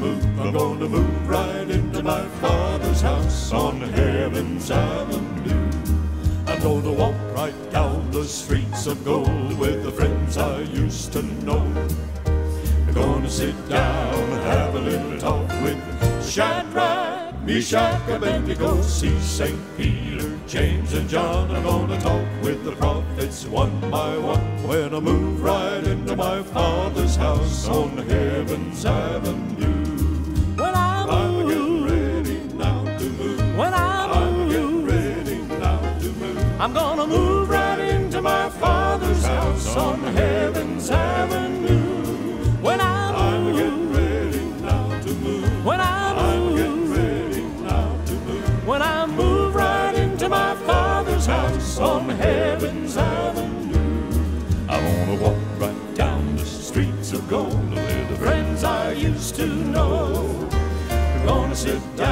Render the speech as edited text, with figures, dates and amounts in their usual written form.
I'm gonna move right into my Father's house on Heaven's Avenue. I'm gonna walk right down the streets of gold with the friends I used to know. I'm gonna sit down, have a little talk with Shadrach, Meshach, Abednego, see St. Peter, James, and John. I'm gonna talk with the prophets one by one when I move right into my Father's house on Heaven's Avenue. When I'm getting ready now to move. When I'm getting ready now to move. I'm gonna move right into my Father's house on Heaven's Avenue. When I'm getting ready now to move. When I'm getting ready now to move. When I move right into my Father's house on Heaven's Avenue. I wanna walk right down the streets of gold with the friends I used to know. We're gonna sit down